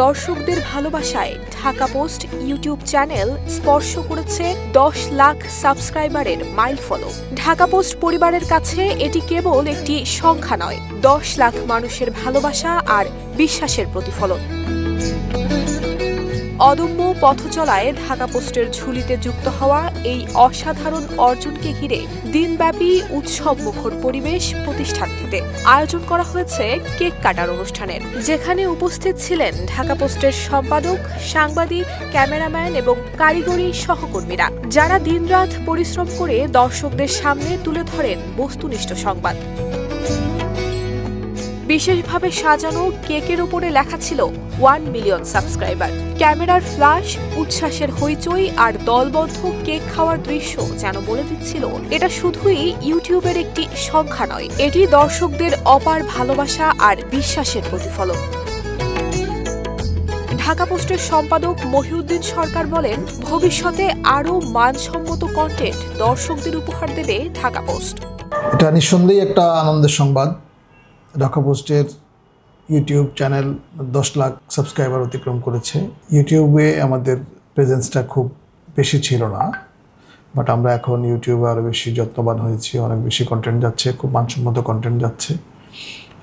দর্শকদের ভালোবাসায় Dhaka post YouTube channel স্পর্শ করেছে 10 লাখ সাবস্ক্রাইবারের মাইলফলক। ঢাকা পোস্ট পরিবারের কাছে এটি কেবল একটি সংখ্যা নয়, 10 লাখ মানুষের ভালোবাসা আর বিশ্বাসের প্রতিফলন। অদম্য পথচলায় ঢাকা পোস্টের ঝুলিতে যুক্ত হওয়া এই অসাধারণ অর্জনকে ঘিরে দিনব্যাপী উৎসবমুখর পরিবেশ প্রতিষ্ঠানটিতে আয়োজন করা হয়েছে কেক কাটার অনুষ্ঠানের, যেখানে উপস্থিত ছিলেন ঢাকা পোস্টের সম্পাদক, সাংবাদিক, ক্যামেরাম্যান এবং কারিগরি সহকর্মীরা, যারা দিনরাত পরিশ্রম করে দর্শকদের সামনে তুলে ধরেন বস্তুনিষ্ঠ সংবাদ। বিশেষভাবে সাজানো কেকের উপরে লেখা ছিল 1 মিলিয়ন সাবস্ক্রাইবার। ক্যামেরার ফ্ল্যাশ, উচ্ছ্বাসের হইচই আর দলবদ্ধ কেক খাওয়ার দৃশ্য যেন বলে দিচ্ছিল এটা শুধুই ইউটিউবের একটি সংখ্যা নয়, এটি দর্শকদের অপার ভালোবাসা আর বিশ্বাসের প্রতিফলন। ঢাকা পোস্টের সম্পাদক মহিউদ্দিন সরকার বলেন, ভবিষ্যতে আরও মানসম্মত কন্টেন্ট দর্শকদের উপহার দেবে ঢাকা পোস্ট। এটা নিঃসন্দেহে একটা আনন্দের সংবাদ। ঢাকা পোস্টের ইউটিউব চ্যানেল 10 লাখ সাবস্ক্রাইবার অতিক্রম করেছে। ইউটিউবে আমাদের প্রেজেন্সটা খুব বেশি ছিল না, বাট আমরা এখন ইউটিউবে আরও বেশি যত্নবান হয়েছি, অনেক বেশি কন্টেন্ট যাচ্ছে, খুব মানসম্মত কন্টেন্ট যাচ্ছে।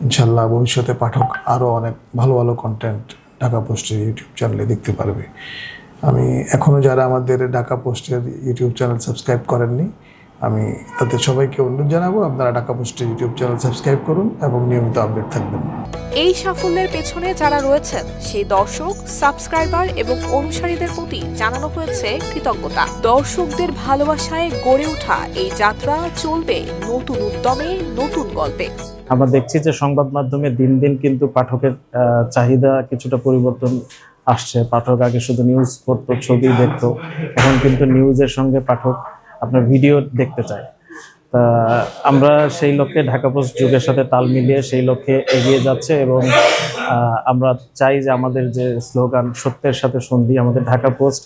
ইনশাল্লাহ ভবিষ্যতে পাঠক আরও অনেক ভালো ভালো কন্টেন্ট ঢাকা পোস্টের ইউটিউব চ্যানেলে দেখতে পারবে। আমি এখনও যারা আমাদের ঢাকা পোস্টের ইউটিউব চ্যানেল সাবস্ক্রাইব করেননি, আমি তাদের সবাইকে অনুরোধ জানাবো, আপনারা ঢাকা পোস্টের ইউটিউব চ্যানেল সাবস্ক্রাইব করুন এবং নিয়মিত আপডেট থাকবেন। এই সাফল্যের পেছনে যারা রয়েছেন সেই দর্শক, সাবস্ক্রাইবার এবং অনুসারীদের প্রতি জানানো হয়েছে কৃতজ্ঞতা। দর্শকদের ভালোবাসায় গড়ে ওঠা এই যাত্রা চলবে নতুন উদ্যমে, নতুন গল্পে। আমরা দেখছি যে সংবাদ মাধ্যমে দিন দিন কিন্তু পাঠকের চাহিদা কিছুটা পরিবর্তন আসছে। পাঠক আগে শুধু নিউজ পড়তো, ছবি দেখতো, এখন কিন্তু নিউজের সঙ্গে পাঠক আপনার ভিডিও দেখতে চায়। তা আমরা সেই লক্ষ্যে ঢাকা পোস্ট যুগের সাথে তাল মিলিয়ে সেই লক্ষ্যে এগিয়ে যাচ্ছে এবং আমরা চাই যে আমাদের যে স্লোগান সত্যের সাথে সন্ধি, আমাদের ঢাকা পোস্ট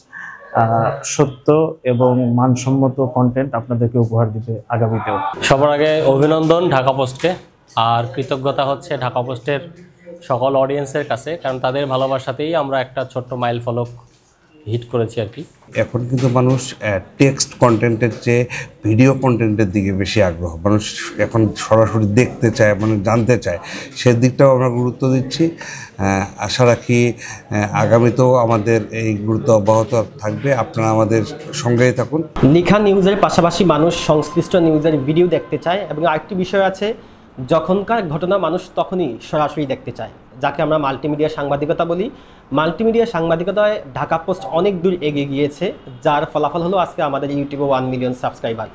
সত্য এবং মানসম্মত কন্টেন্ট আপনাদেরকে উপহার দিবে আগামীতেও। সবার আগে অভিনন্দন ঢাকা পোস্টকে, আর কৃতজ্ঞতা হচ্ছে ঢাকা পোস্টের সকল অডিয়েন্সের কাছে, কারণ তাদের ভালোবাসাতেই আমরা একটা ছোট্ট মাইল ফলক হিট করেছি আর কি। এখন কিন্তু মানুষ টেক্সট কন্টেন্টের চেয়ে ভিডিও কন্টেন্টের দিকে বেশি আগ্রহ, মানুষ এখন সরাসরি দেখতে চায়, মানে জানতে চায়, সেদিকটাও আমরা গুরুত্ব দিচ্ছি। আশা রাখি আগামীতেও আমাদের এই গুরুত্ব অব্যাহত থাকবে। আপনারা আমাদের সঙ্গেই থাকুন। লেখা নিউজের পাশাপাশি মানুষ সংশ্লিষ্ট নিউজের ভিডিও দেখতে চায় এবং আরেকটি বিষয় আছে, যখনকার ঘটনা মানুষ তখনই সরাসরি দেখতে চায়, যাকে আমরা মাল্টিমিডিয়া সাংবাদিকতা বলি। মাল্টিমিডিয়া সাংবাদিকতায় ঢাকা পোস্ট অনেক দূর এগিয়ে গিয়েছে, যার ফলাফল হলো আজকে আমাদের ইউটিউবে 1 মিলিয়ন সাবস্ক্রাইবার।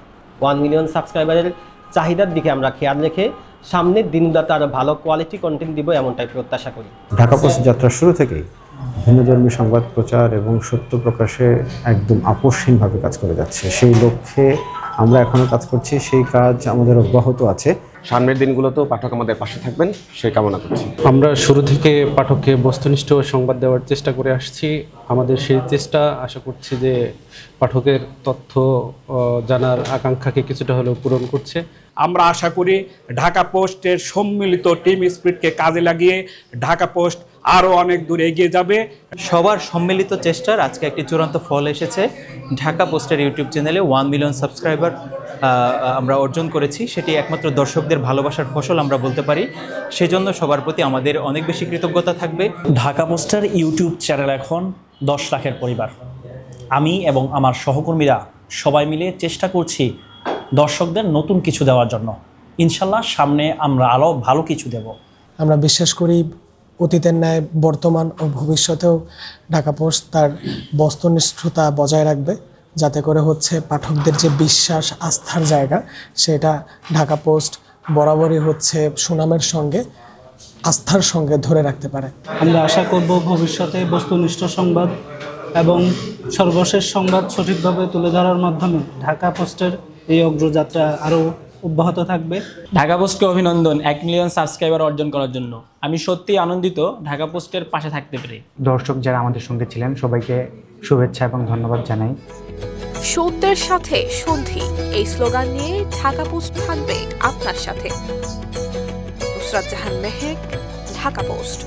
1 মিলিয়ন সাবস্ক্রাইবারের চাহিদার দিকে আমরা খেয়াল রেখে সামনের দিনগুলোতে আরও ভালো কোয়ালিটি কন্টেন্ট দিব, এমনটাই প্রত্যাশা করি। ঢাকা পোস্ট যাত্রা শুরু থেকেই ভিন্নধর্মী সংবাদ প্রচার এবং সত্য প্রকাশে একদম আপোষহীনভাবে কাজ করে যাচ্ছে। সেই লক্ষ্যে আমরা এখনও কাজ করছি, সেই কাজ আমাদের অব্যাহত আছে। সামনের দিনগুলোতেও পাঠক আমাদের পাশে থাকবেন সেই কামনা করছি। আমরা শুরু থেকে পাঠককে বস্তুনিষ্ঠ সংবাদ দেওয়ার চেষ্টা করে আসছি। আমাদের সেই চেষ্টা আশা করছি যে পাঠকের তথ্য জানার আকাঙ্ক্ষাকে কিছুটা হলেও পূরণ করছে। আমরা আশা করি ঢাকা পোস্টের সম্মিলিত টিম স্পিরিটকে কাজে লাগিয়ে ঢাকা পোস্ট আরও অনেক দূর এগিয়ে যাবে। সবার সম্মিলিত চেষ্টার আজকে একটি চূড়ান্ত ফল এসেছে। ঢাকা পোস্টের ইউটিউব চ্যানেলে 1 মিলিয়ন সাবস্ক্রাইবার আমরা অর্জন করেছি। সেটি একমাত্র দর্শকদের ভালোবাসার ফসল আমরা বলতে পারি। সেজন্য সবার প্রতি আমাদের অনেক বেশি কৃতজ্ঞতা থাকবে। ঢাকা পোস্টের ইউটিউব চ্যানেল এখন 10 লাখের পরিবার। আমি এবং আমার সহকর্মীরা সবাই মিলে চেষ্টা করছি দর্শকদের নতুন কিছু দেওয়ার জন্য। ইনশাল্লাহ সামনে আমরা আরও ভালো কিছু দেব। আমরা বিশ্বাস করি অতীতের ন্যায় বর্তমান ও ভবিষ্যতেও ঢাকা পোস্ট তার বস্তুনিষ্ঠতা বজায় রাখবে, যাতে করে হচ্ছে পাঠকদের যে বিশ্বাস, আস্থার জায়গা, সেটা ঢাকা পোস্ট বরাবরই হচ্ছে সুনামের সঙ্গে, আস্থার সঙ্গে ধরে রাখতে পারে। আমরা আশা করব ভবিষ্যতে বস্তুনিষ্ঠ সংবাদ এবং সর্বশেষ সংবাদ সঠিকভাবে তুলে ধরার মাধ্যমে ঢাকা পোস্টের এই অগ্রযাত্রা আরও অব্যাহত থাকবে। ঢাকা পোস্টকে অভিনন্দন 1 মিলিয়ন সাবস্ক্রাইবার অর্জন করার জন্য। আমি সত্যি আনন্দিত ঢাকা পোস্টের পাশে থাকতে পেরে। দর্শক যারা আমাদের সঙ্গে ছিলেন সবাইকে শুভেচ্ছা এবং ধন্যবাদ জানাই। সত্যের সাথে সন্ধি এই স্লোগান নিয়ে ঢাকা পোস্ট থাকবে আপনার সাথে। নুসরাত জাহান মেহেক, ঢাকা পোস্ট।